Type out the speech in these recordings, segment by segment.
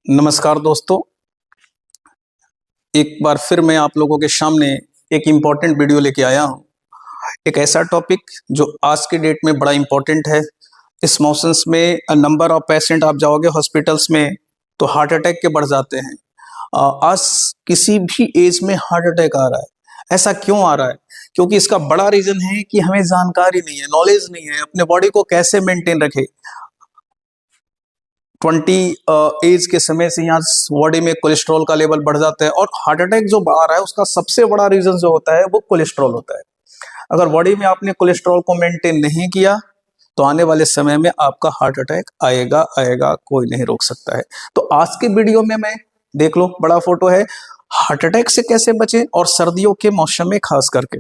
नमस्कार दोस्तों, एक बार फिर मैं आप लोगों के सामने एक इम्पॉर्टेंट वीडियो लेके आया हूँ। एक ऐसा टॉपिक जो आज के डेट में बड़ा इम्पोर्टेंट है। इस मौसम्स में नंबर ऑफ पेशेंट आप जाओगे हॉस्पिटल्स में तो हार्ट अटैक के बढ़ जाते हैं। आज किसी भी एज में हार्ट अटैक आ रहा है। ऐसा क्यों आ रहा है? क्योंकि इसका बड़ा रीजन है कि हमें जानकारी नहीं है, नॉलेज नहीं है, अपने बॉडी को कैसे मेंटेन रखे। 20 एज के समय से यहाँ बॉडी में कोलेस्ट्रॉल का लेवल बढ़ जाता है और हार्ट अटैक जो आ रहा है उसका सबसे बड़ा रीजन जो होता है वो कोलेस्ट्रॉल होता है। अगर बॉडी में आपने कोलेस्ट्रॉल को मेंटेन नहीं किया तो आने वाले समय में आपका हार्ट अटैक आएगा आएगा, कोई नहीं रोक सकता है। तो आज के वीडियो में मैं देख लो, बड़ा फोटो है, हार्ट अटैक से कैसे बचें। और सर्दियों के मौसम में खास करके,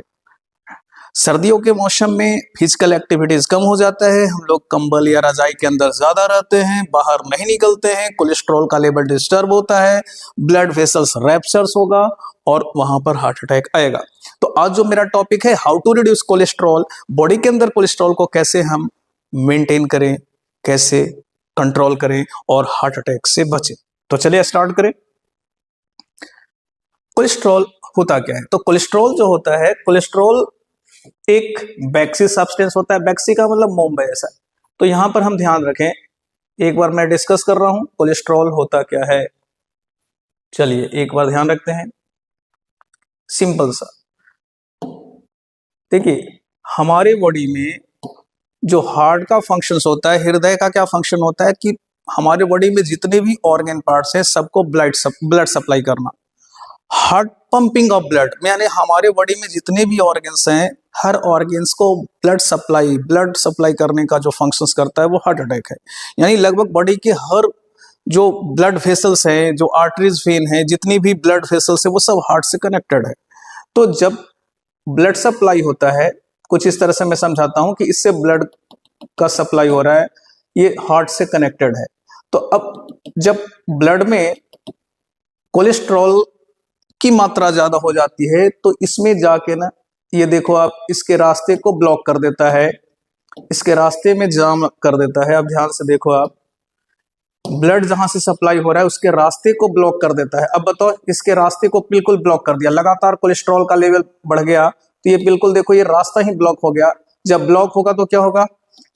सर्दियों के मौसम में फिजिकल एक्टिविटीज कम हो जाता है, हम लोग कंबल या रजाई के अंदर ज्यादा रहते हैं, बाहर नहीं निकलते हैं, कोलेस्ट्रॉल का लेवल डिस्टर्ब होता है, ब्लड वेसल्स रैप्चर्स होगा और वहां पर हार्ट अटैक आएगा। तो आज जो मेरा टॉपिक है, how to reduce cholesterol, body के अंदर कोलेस्ट्रॉल को कैसे हम मेंटेन करें, कैसे कंट्रोल करें और हार्ट अटैक से बचें। तो चलिए स्टार्ट करें। कोलेस्ट्रॉल होता क्या है? तो कोलेस्ट्रॉल जो होता है, कोलेस्ट्रॉल एक बैक्सी सब्सटेंस होता है। बैक्सी का मतलब मोम ऐसा। तो यहां पर हम ध्यान रखें, एक बार मैं डिस्कस कर रहा हूं कोलेस्ट्रॉल होता क्या है। चलिए एक बार ध्यान रखते हैं, सिंपल सा। देखिए, हमारे बॉडी में जो हार्ट का फंक्शंस होता है, हृदय का क्या फंक्शन होता है कि हमारे बॉडी में जितने भी ऑर्गन पार्ट्स हैं सबको ब्लड सप्लाई करना। हार्ट पंपिंग ऑफ ब्लड यानी हमारे बॉडी में जितने भी ऑर्गन्स हैं, हर ऑर्गन्स को ब्लड सप्लाई करने का जो फंक्शंस करता है वो हार्ट अटैक है। यानी लगभग बॉडी के हर जो ब्लड वेसल्स हैं, जो आर्टरीज वेन हैं, जितनी भी ब्लड वेसल्स है वो सब हार्ट से कनेक्टेड है। तो जब ब्लड सप्लाई होता है, कुछ इस तरह से मैं समझाता हूं कि इससे ब्लड का सप्लाई हो रहा है, ये हार्ट से कनेक्टेड है। तो अब जब ब्लड में कोलेस्ट्रॉल की मात्रा ज्यादा हो जाती है तो इसमें जाके ना, ये देखो आप, इसके रास्ते को ब्लॉक कर देता है, इसके रास्ते में जाम कर देता है। अब ध्यान से देखो आप, ब्लड जहां से सप्लाई हो रहा है उसके रास्ते को ब्लॉक कर देता है। अब बताओ, इसके रास्ते को बिल्कुल ब्लॉक कर दिया, लगातार कोलेस्ट्रॉल का लेवल बढ़ गया तो ये बिल्कुल देखो, ये रास्ता ही ब्लॉक हो गया। जब ब्लॉक होगा तो क्या होगा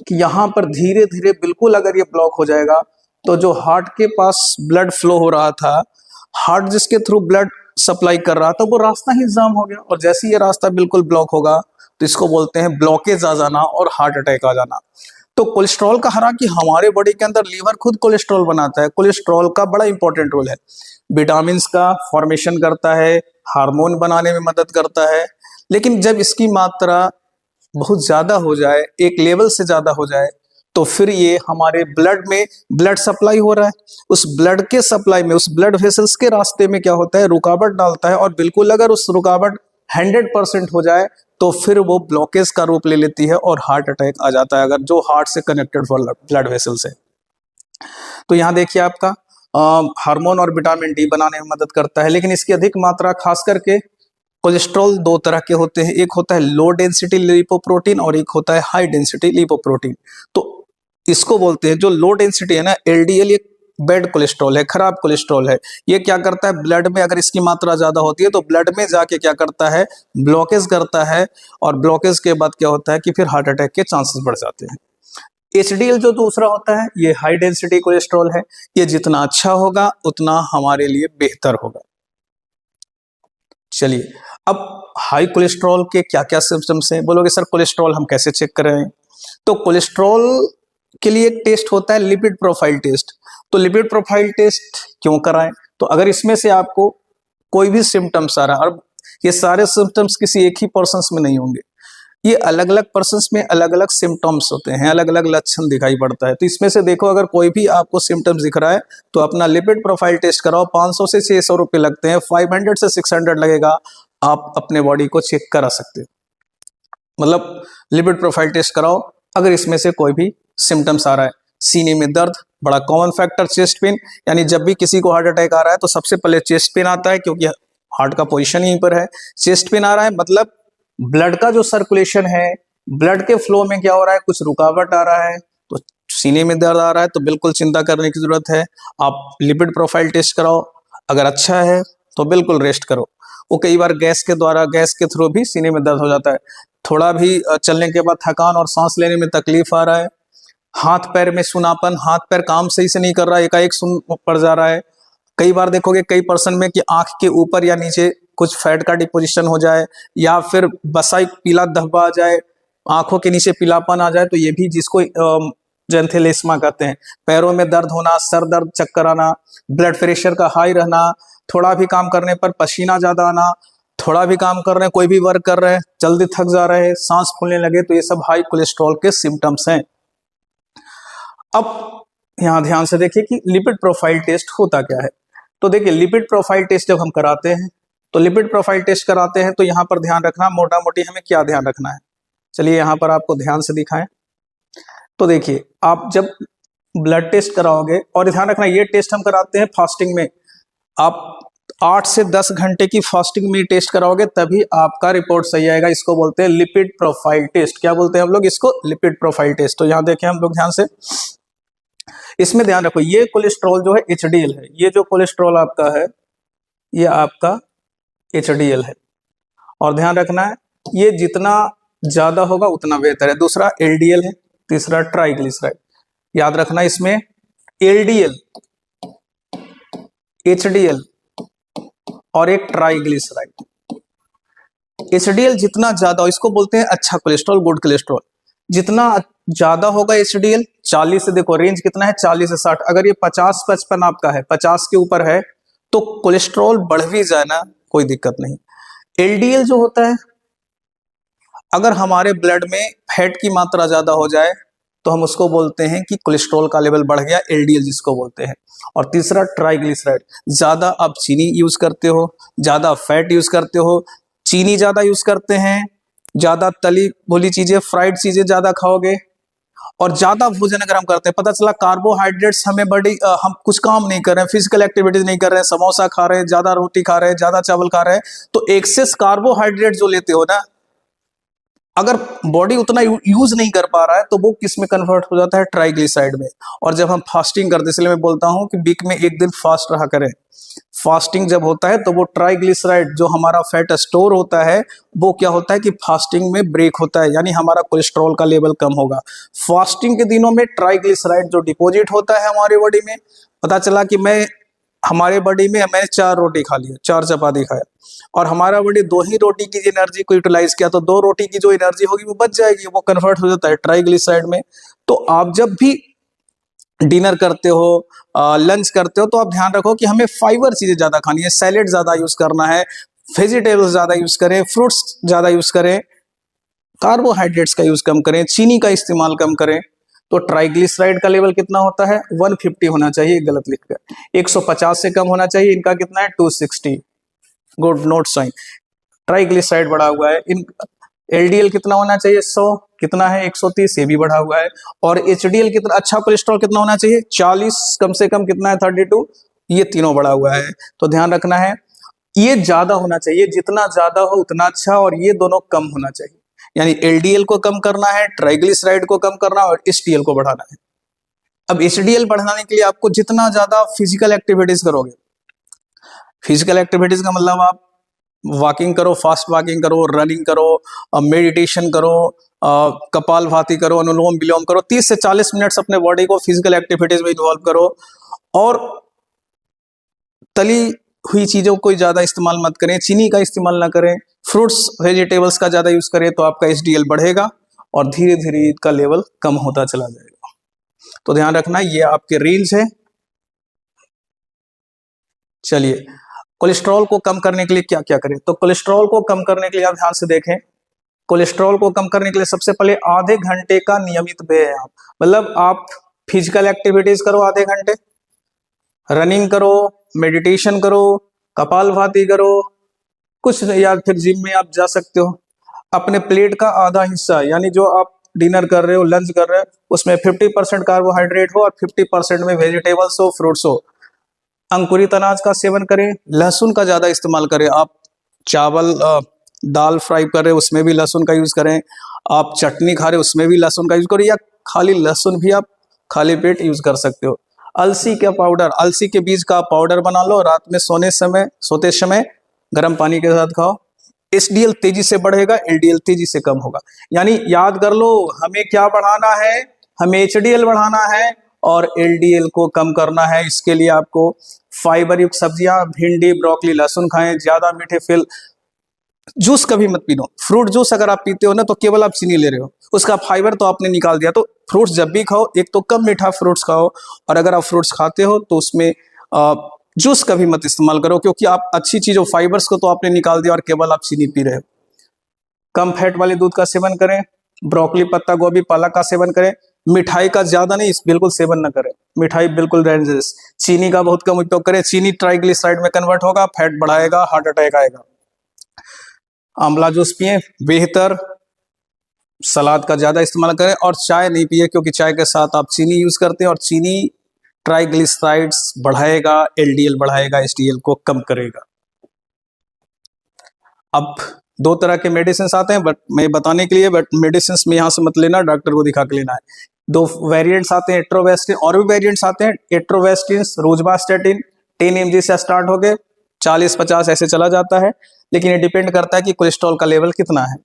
कि यहां पर धीरे धीरे बिल्कुल अगर ये ब्लॉक हो जाएगा तो जो हार्ट के पास ब्लड फ्लो हो रहा था, हार्ट जिसके थ्रू ब्लड सप्लाई कर रहा था, वो रास्ता ही जाम हो गया। और जैसे ये रास्ता बिल्कुल ब्लॉक होगा तो इसको बोलते हैं ब्लॉकेज आ जाना और हार्ट अटैक आ जाना। तो कोलेस्ट्रॉल का, हालांकि हमारे बॉडी के अंदर लीवर खुद कोलेस्ट्रॉल बनाता है, कोलेस्ट्रॉल का बड़ा इंपॉर्टेंट रोल है, विटामिन का फॉर्मेशन करता है, हार्मोन बनाने में मदद करता है। लेकिन जब इसकी मात्रा बहुत ज्यादा हो जाए, एक लेवल से ज्यादा हो जाए, तो फिर ये हमारे ब्लड में, ब्लड सप्लाई हो रहा है, उस ब्लड के सप्लाई में, उस ब्लड वेसल्स के रास्ते में क्या होता है, रुकावट डालता है। और बिल्कुल अगर उस रुकावट 100% हो जाए तो फिर वो ब्लॉकेज का रूप ले लेती है और हार्ट अटैक आ जाता है, अगर जो हार्ट से कनेक्टेड ब्लड वेसल्स है। तो यहाँ देखिए, आपका हार्मोन और विटामिन डी बनाने में मदद करता है। लेकिन इसकी अधिक मात्रा, खास करके कोलेस्ट्रॉल दो तरह के होते हैं, एक होता है लो डेंसिटी लिपोप्रोटीन और एक होता है हाई डेंसिटी लिपोप्रोटीन। तो इसको बोलते हैं, जो लो डेंसिटी है ना, एलडीएल, ये बैड कोलेस्ट्रॉल है, खराब कोलेस्ट्रॉल है। ये क्या करता है, ब्लड में अगर इसकी मात्रा ज्यादा होती है तो ब्लड में जाके क्या करता है, ब्लॉकेज करता है। और ब्लॉकेज के बाद क्या होता है कि फिर हार्ट अटैक के चांसेस बढ़ जाते हैं। एचडीएल जो दूसरा होता है, ये हाई डेंसिटी कोलेस्ट्रॉल है। ये जितना अच्छा होगा उतना हमारे लिए बेहतर होगा। चलिए, अब हाई कोलेस्ट्रॉल के क्या क्या सिम्टम्स हैं? बोलोगे सर कोलेस्ट्रॉल हम कैसे चेक करें? तो कोलेस्ट्रॉल के लिए एक टेस्ट होता है, लिपिड प्रोफाइल टेस्ट। तो लिपिड प्रोफाइल टेस्ट क्यों कराएं? तो अगर इसमें से आपको कोई भी सिम्टम्स आ रहा है, और ये सारे सिम्टम्स किसी एक ही पर्सन में नहीं होंगे, ये अलग अलग पर्सन्स में अलग अलग सिम्टम्स होते हैं, अलग अलग लक्षण दिखाई पड़ता है। तो इसमें से देखो, अगर कोई भी आपको सिम्टम्स दिख रहा है तो अपना लिपिड प्रोफाइल टेस्ट कराओ। 500 से 600 रुपये लगते हैं, 500 से 600 लगेगा, आप अपने बॉडी को चेक करा सकते हो। मतलब लिपिड प्रोफाइल टेस्ट कराओ अगर इसमें से कोई भी सिम्टम्स आ रहा है। सीने में दर्द, बड़ा कॉमन फैक्टर, चेस्ट पेन, यानी जब भी किसी को हार्ट अटैक आ रहा है तो सबसे पहले चेस्ट पेन आता है, क्योंकि हार्ट का पोजीशन यहीं पर है। चेस्ट पेन आ रहा है मतलब ब्लड का जो सर्कुलेशन है, ब्लड के फ्लो में क्या हो रहा है, कुछ रुकावट आ रहा है, तो सीने में दर्द आ रहा है तो बिल्कुल चिंता करने की जरूरत है, आप लिपिड प्रोफाइल टेस्ट कराओ, अगर अच्छा है तो बिल्कुल रेस्ट करो। वो कई बार गैस के थ्रू भी सीने में दर्द हो जाता है। थोड़ा भी चलने के बाद थकान और सांस लेने में तकलीफ आ रहा है, हाथ पैर में सुनापन, हाथ पैर काम सही से नहीं कर रहा है, एकाएक सुन पड़ जा रहा है। कई बार देखोगे कई पर्सन में कि आंख के ऊपर या नीचे कुछ फैट का डिपोजिशन हो जाए, या फिर बसाई पीला धब्बा आ जाए, आंखों के नीचे पीलापन आ जाए, तो ये भी जिसको जेंथेलेस्मा कहते हैं। पैरों में दर्द होना, सर दर्द, चक्कर आना, ब्लड प्रेशर का हाई रहना, थोड़ा भी काम करने पर पसीना ज्यादा आना, थोड़ा भी काम कर रहे हैं, कोई भी वर्क कर रहे हैं, जल्दी थक जा रहे हैं, सांस फूलने लगे, तो ये सब हाई कोलेस्ट्रॉल के सिम्टम्स हैं। अब यहां ध्यान से देखिए कि लिपिड प्रोफाइल टेस्ट होता क्या है। तो देखिए लिपिड प्रोफाइल टेस्ट जब हम कराते हैं, तो लिपिड प्रोफाइल टेस्ट कराते हैं तो यहां पर ध्यान रखना, मोटा मोटी हमें क्या ध्यान रखना है, चलिए यहां पर आपको ध्यान से दिखाएं। तो देखिए आप जब ब्लड टेस्ट कराओगे, और ध्यान रखना ये टेस्ट हम कराते हैं फास्टिंग में, आप 8 से 10 घंटे की फास्टिंग में टेस्ट कराओगे तभी आपका रिपोर्ट सही आएगा। इसको बोलते हैं लिपिड प्रोफाइल टेस्ट। क्या बोलते हैं हम लोग इसको? Lipid profile test. तो यहां देखें हम लोग ध्यान से, इसमें ध्यान रखो ये कोलेस्ट्रॉल जो है एचडीएल है, ये जो कोलेस्ट्रॉल आपका है ये आपका एचडीएल है, और ध्यान रखना है ये जितना ज्यादा होगा उतना बेहतर है। दूसरा एलडीएल है, तीसरा ट्राइग्लिसराइड। याद रखना इसमें एलडीएल, एचडीएल और एक ट्राइग्लिसराइड। एचडीएल जितना ज्यादा हो, इसको बोलते हैं अच्छा कोलेस्ट्रॉल, गुड कोलेस्ट्रॉल। जितना ज्यादा होगा एचडीएल, 40 से, देखो रेंज कितना है 40 से 60, अगर ये 50-55 आपका है, 50 के ऊपर है, तो कोलेस्ट्रॉल बढ़ भी जाए ना कोई दिक्कत नहीं। एलडीएल जो होता है, अगर हमारे ब्लड में फैट की मात्रा ज्यादा हो जाए तो हम उसको बोलते हैं कि कोलेस्ट्रॉल का लेवल बढ़ गया, एलडीएल जिसको बोलते हैं। और तीसरा ट्राइग्लिसराइड, ज्यादा आप चीनी यूज करते हो, ज्यादा फैट यूज करते हो, चीनी ज्यादा यूज करते हैं, ज्यादा तली भुनी चीजें, फ्राइड चीजें ज्यादा खाओगे, और ज्यादा भोजन अगर हम करते हैं, पता चला कार्बोहाइड्रेट्स हमें बड़ी हम कुछ काम नहीं कर रहे हैं, फिजिकल एक्टिविटीज नहीं कर रहे हैं, समोसा खा रहे हैं, ज्यादा रोटी खा रहे हैं, ज्यादा चावल खा रहे हैं, तो एक्सेस कार्बोहाइड्रेट जो लेते हो ना, अगर बॉडी उतना यूज नहीं कर पा रहा है तो वो किस में कन्वर्ट हो जाता है? ट्राइग्लिसराइड में। और जब हम फास्टिंग करते हैं, इसलिए मैं बोलता हूं कि वीक में एक दिन फास्ट रहा करें। फास्टिंग जब होता है तो वो ट्राइग्लिसराइड जो हमारा फैट स्टोर होता है वो क्या होता है कि फास्टिंग में ब्रेक होता है, यानी हमारा कोलेस्ट्रॉल का लेवल कम होगा। फास्टिंग के दिनों में ट्राइग्लिसराइड जो डिपॉजिट होता है हमारी बॉडी में, पता चला कि हमारे बॉडी में मैंने 4 रोटी खा लिया, 4 चपाती खाया, और हमारा बॉडी 2 ही रोटी की एनर्जी को यूटिलाइज किया, तो 2 रोटी की जो एनर्जी होगी वो बच जाएगी, वो कन्वर्ट हो जाता है ट्राइग्लिसराइड में। तो आप जब भी डिनर करते हो, लंच करते हो, तो आप ध्यान रखो कि हमें फाइबर चीजें ज्यादा खानी है, सैलेड ज्यादा यूज करना है, वेजिटेबल्स ज्यादा यूज करें, फ्रूट्स ज्यादा यूज करें, कार्बोहाइड्रेट्स का यूज कम करें, चीनी का इस्तेमाल कम करें। तो ट्राइग्लिसराइड का लेवल कितना होता है? 150 होना चाहिए, गलत लिख कर 150 से कम होना चाहिए। इनका कितना है? 260। Good, note sign. ट्राइग्लिसराइड बढ़ा हुआ है। इन एलडीएल कितना होना चाहिए? 100। कितना है? 130, ये भी बढ़ा हुआ है। और एचडीएल कितना, अच्छा कोलेस्ट्रॉल कितना होना चाहिए? 40, कम से कम कितना है? 32, ये तीनों बढ़ा हुआ है। तो ध्यान रखना है ये ज्यादा होना चाहिए, जितना ज्यादा हो उतना अच्छा, और ये दोनों कम होना चाहिए, यानी एलडीएल को कम करना है, ट्राइग्लिसराइड को कम करना है, और एचडीएल को बढ़ाना है। अब एचडीएल बढ़ाने के लिए आपको जितना ज्यादा फिजिकल एक्टिविटीज करोगे, फिजिकल एक्टिविटीज का मतलब आप वॉकिंग करो, फास्ट वॉकिंग करो, रनिंग करो, मेडिटेशन करो, कपालभाति करो, अनुलोम विलोम करो, 30 से 40 मिनट्स अपने बॉडी को फिजिकल एक्टिविटीज में इन्वॉल्व करो, और तली हुई चीजों को ज्यादा इस्तेमाल मत करें, चीनी का इस्तेमाल ना करें, फ्रूट्स वेजिटेबल्स का ज्यादा यूज करें, तो आपका एचडीएल बढ़ेगा और धीरे धीरे इसका लेवल कम होता चला जाएगा। तो ध्यान रखना ये आपके रेंज है। चलिए कोलेस्ट्रॉल को कम करने के लिए क्या क्या करें? तो कोलेस्ट्रॉल को कम करने के लिए आप ध्यान से देखें, कोलेस्ट्रॉल को कम करने के लिए सबसे पहले आधे घंटे का नियमित व्यायाम, मतलब आप फिजिकल एक्टिविटीज करो आधे घंटे, रनिंग करो, मेडिटेशन करो, कपालभाति करो, कुछ, या फिर जिम में आप जा सकते हो। अपने प्लेट का आधा हिस्सा, यानी जो आप डिनर कर रहे हो, लंच कर रहे हो, उसमें 50% कार्बोहाइड्रेट हो और 50% में वेजिटेबल्स हो, फ्रूट्स हो। अंकुरित अनाज का सेवन करें, लहसुन का ज्यादा इस्तेमाल करें। आप चावल दाल फ्राई कर रहे हो उसमें भी लहसुन का यूज करें, आप चटनी खा रहे हो उसमें भी लहसुन का यूज करें, या खाली लहसुन भी आप खाली पेट यूज कर सकते हो। अलसी का पाउडर, अलसी के बीज का पाउडर बना लो, रात में सोते समय गर्म पानी के साथ खाओ। एचडीएल तेजी से बढ़ेगा, एलडीएल तेजी से कम होगा। यानी याद कर लो, हमें क्या बढ़ाना है, हमें एचडीएल बढ़ाना है और एलडीएल को कम करना है। इसके लिए आपको फाइबर युक्त सब्जियां, भिंडी, ब्रोकली, लहसुन खाएं। ज्यादा मीठे फल, जूस कभी मत पीनो। फ्रूट जूस अगर आप पीते हो ना तो केवल आप चीनी ले रहे हो, उसका फाइबर तो आपने निकाल दिया। तो फ्रूट्स जब भी खाओ, एक तो कम मीठा फ्रूट्स खाओ, और अगर आप फ्रूट्स खाते हो तो उसमें जूस कभी मत इस्तेमाल करो, क्योंकि आप अच्छी चीजों फाइबर्स को तो आपने निकाल दिया और केवल आप चीनी पी रहे हो। कम फैट वाले दूध का सेवन करें, ब्रोकली, पत्ता गोभी, पालक का सेवन करें। मिठाई का ज्यादा नहीं, बिल्कुल सेवन न करें, मिठाई बिल्कुल डेंजरस। चीनी का बहुत कम उपयोग करें, चीनी ट्राइग्लिसराइड में कन्वर्ट होगा, फैट बढ़ाएगा, हार्ट अटैक आएगा। आंवला जूस पिए बेहतर, सलाद का ज्यादा इस्तेमाल करें, और चाय नहीं पिए क्योंकि चाय के साथ आप चीनी यूज करते हैं और चीनी ट्राइग्लिसराइड्स बढ़ाएगा, एलडीएल बढ़ाएगा, एचडीएल को कम करेगा। अब दो तरह के मेडिसिन आते हैं, बट मैं बताने के लिए, बट मेडिसिन में यहां से मत लेना, डॉक्टर को दिखा के लेना है। दो वेरिएंट्स आते हैं, एट्रोवेस्टिन, और भी वेरिएंट्स आते हैं। एट्रोवेस्टिन, रोजबास्टेटिन 10 mg से स्टार्ट हो गए, 40-50 ऐसे चला जाता है, लेकिन ये डिपेंड करता है कि कोलेस्ट्रॉल का लेवल कितना है।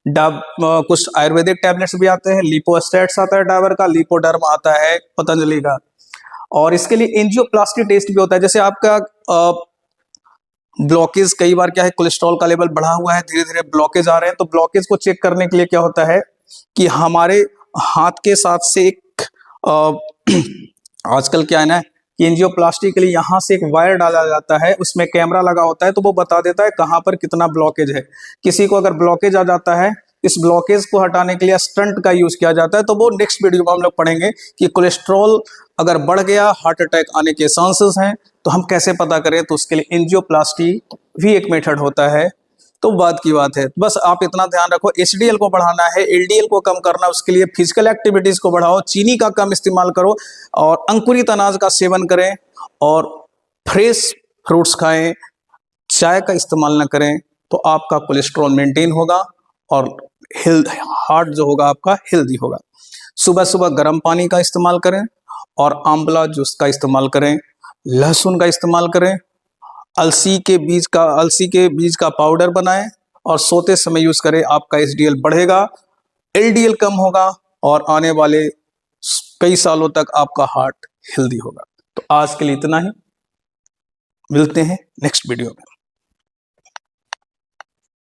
कुछ आयुर्वेदिक टैबलेट्स भी आते हैं, लिपोस्टैट्स आता है डाबर का, लिपोडर्म आता है पतंजलि का, और इसके लिए एंजियोप्लास्टी टेस्ट भी होता है। जैसे आपका ब्लॉकेज, कई बार क्या है, कोलेस्ट्रॉल का लेवल बढ़ा हुआ है, धीरे धीरे ब्लॉकेज आ रहे हैं, तो ब्लॉकेज को चेक करने के लिए क्या होता है कि हमारे हाथ के साथ से एक आजकल क्या है ना कि एंजियोप्लास्टी के लिए यहाँ से एक वायर डाला जाता है, उसमें कैमरा लगा होता है, तो वो बता देता है कहाँ पर कितना ब्लॉकेज है। किसी को अगर ब्लॉकेज आ जाता है, इस ब्लॉकेज को हटाने के लिए स्टंट का यूज किया जाता है। तो वो नेक्स्ट वीडियो में हम लोग पढ़ेंगे कि कोलेस्ट्रॉल अगर बढ़ गया, हार्ट अटैक आने के चांसेस हैं, तो हम कैसे पता करें। तो उसके लिए एंजियोप्लास्टी भी एक मेथड होता है। तो बात की बात है, बस आप इतना ध्यान रखो, एचडीएल को बढ़ाना है, एलडीएल को कम करना, उसके लिए फिजिकल एक्टिविटीज को बढ़ाओ, चीनी का कम इस्तेमाल करो, और अंकुरित अनाज का सेवन करें, और फ्रेश फ्रूट्स खाएं, चाय का इस्तेमाल न करें, तो आपका कोलेस्ट्रॉल मेंटेन होगा और हार्ट जो होगा आपका हेल्दी होगा। सुबह सुबह गर्म पानी का इस्तेमाल करें, और आंवला जूस का इस्तेमाल करें, लहसुन का इस्तेमाल करें, अलसी के बीज का पाउडर बनाएं और सोते समय यूज करें। आपका एचडीएल बढ़ेगा, एलडीएल कम होगा, और आने वाले कई सालों तक आपका हार्ट हेल्दी होगा। तो आज के लिए इतना ही, मिलते हैं नेक्स्ट वीडियो में।